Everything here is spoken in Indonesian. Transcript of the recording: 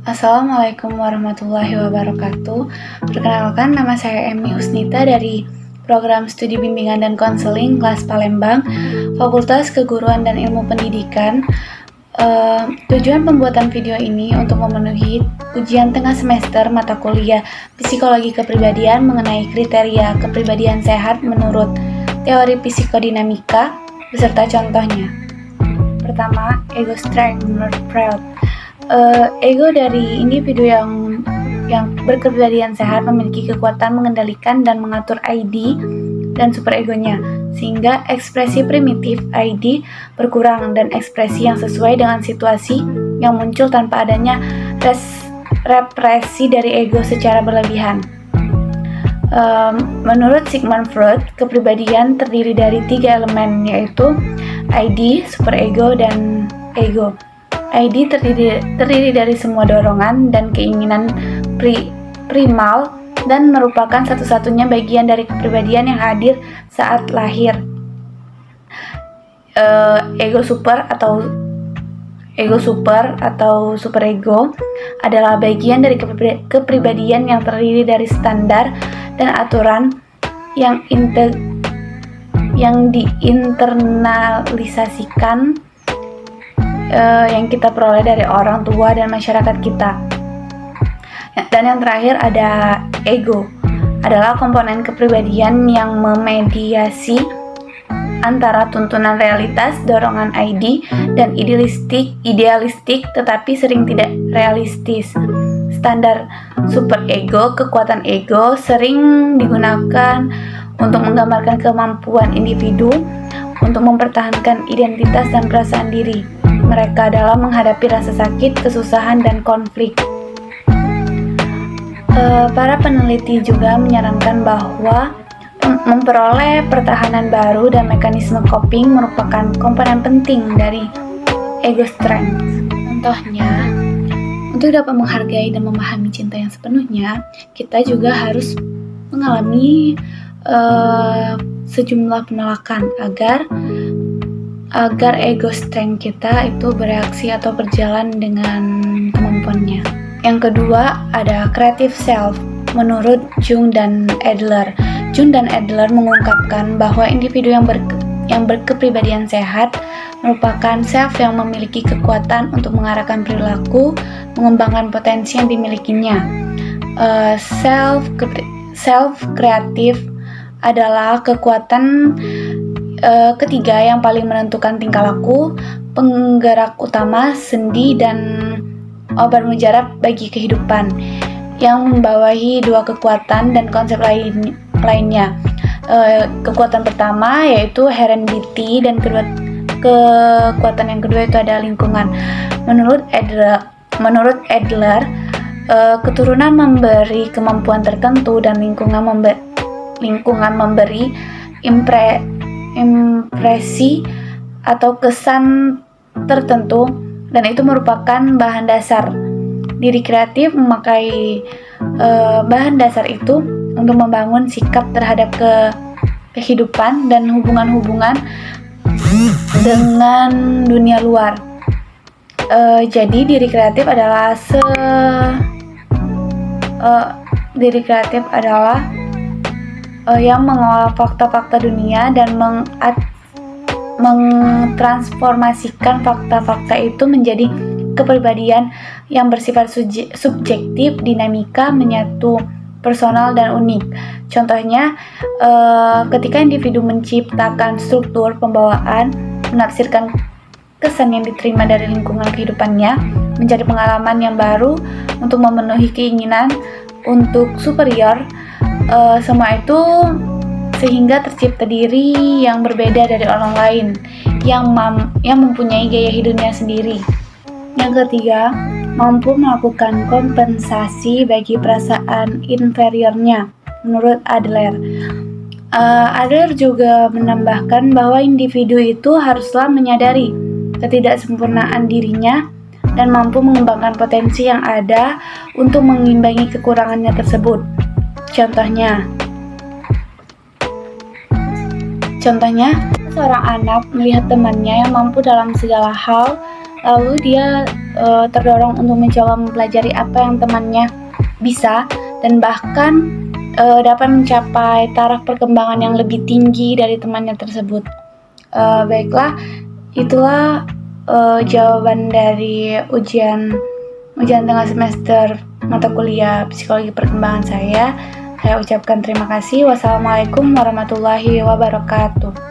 Assalamualaikum warahmatullahi wabarakatuh. Perkenalkan, nama saya Emi Husnita dari Program Studi Bimbingan dan Konseling kelas Palembang, Fakultas Keguruan dan Ilmu Pendidikan. Tujuan pembuatan video ini untuk memenuhi ujian tengah semester mata kuliah Psikologi Kepribadian mengenai kriteria kepribadian sehat menurut teori psikodinamika beserta contohnya. Pertama, ego strength menurut Freud. Ego dari individu yang berkepribadian sehat memiliki kekuatan mengendalikan dan mengatur ID dan superegonya, sehingga ekspresi primitif ID berkurang dan ekspresi yang sesuai dengan situasi yang muncul tanpa adanya represi dari ego secara berlebihan. Menurut Sigmund Freud, kepribadian terdiri dari 3 elemen, yaitu ID, superego, dan ego. ID terdiri dari semua dorongan dan keinginan primal dan merupakan satu-satunya bagian dari kepribadian yang hadir saat lahir. Ego super atau superego adalah bagian dari kepribadian yang terdiri dari standar dan aturan yang diinternalisasikan yang kita peroleh dari orang tua dan masyarakat kita. Dan yang terakhir ada ego, adalah komponen kepribadian yang memediasi antara tuntunan realitas, dorongan ID, dan idealistik tetapi sering tidak realistis. Standar superego, kekuatan ego, sering digunakan untuk menggambarkan kemampuan individu untuk mempertahankan identitas dan perasaan diri mereka dalam menghadapi rasa sakit, kesusahan, dan konflik. Para peneliti juga menyarankan bahwa memperoleh pertahanan baru dan mekanisme coping merupakan komponen penting dari ego strength. Contohnya, untuk dapat menghargai dan memahami cinta yang sepenuhnya, kita juga harus mengalami sejumlah penolakan agar ego strength kita itu bereaksi atau berjalan dengan kemampuannya. Yang kedua ada creative self menurut Jung dan Adler. Jung dan Adler mengungkapkan bahwa individu yang berkepribadian sehat merupakan self yang memiliki kekuatan untuk mengarahkan perilaku, mengembangkan potensi yang dimilikinya. Self kreatif adalah kekuatan ketiga yang paling menentukan tingkah laku, penggerak utama, sendi, dan obat mujarab bagi kehidupan, yang membawahi 2 kekuatan dan konsep lainnya. Kekuatan pertama yaitu heredity, dan kekuatan yang kedua itu ada lingkungan. Menurut Adler, keturunan memberi kemampuan tertentu dan lingkungan memberi impresi atau kesan tertentu, dan itu merupakan bahan dasar. Diri kreatif memakai bahan dasar itu untuk membangun sikap terhadap kehidupan dan hubungan-hubungan dengan dunia luar. Jadi diri kreatif adalah yang mengolah fakta-fakta dunia dan mentransformasikan fakta-fakta itu menjadi kepribadian yang bersifat subjektif, dinamika, menyatu, personal, dan unik. Contohnya, ketika individu menciptakan struktur pembawaan, menafsirkan kesan yang diterima dari lingkungan kehidupannya menjadi pengalaman yang baru untuk memenuhi keinginan untuk superior, semua itu sehingga tercipta diri yang berbeda dari orang lain yang mempunyai gaya hidupnya sendiri. Yang ketiga, mampu melakukan kompensasi bagi perasaan inferiornya. Menurut Adler, Adler juga menambahkan bahwa individu itu haruslah menyadari ketidaksempurnaan dirinya dan mampu mengembangkan potensi yang ada untuk mengimbangi kekurangannya tersebut. Contohnya, seorang anak melihat temannya yang mampu dalam segala hal lalu dia terdorong untuk mencoba mempelajari apa yang temannya bisa dan bahkan dapat mencapai taraf perkembangan yang lebih tinggi dari temannya tersebut. Baiklah, itulah jawaban dari ujian tengah semester mata kuliah psikologi perkembangan saya. Saya ucapkan terima kasih. Wassalamualaikum warahmatullahi wabarakatuh.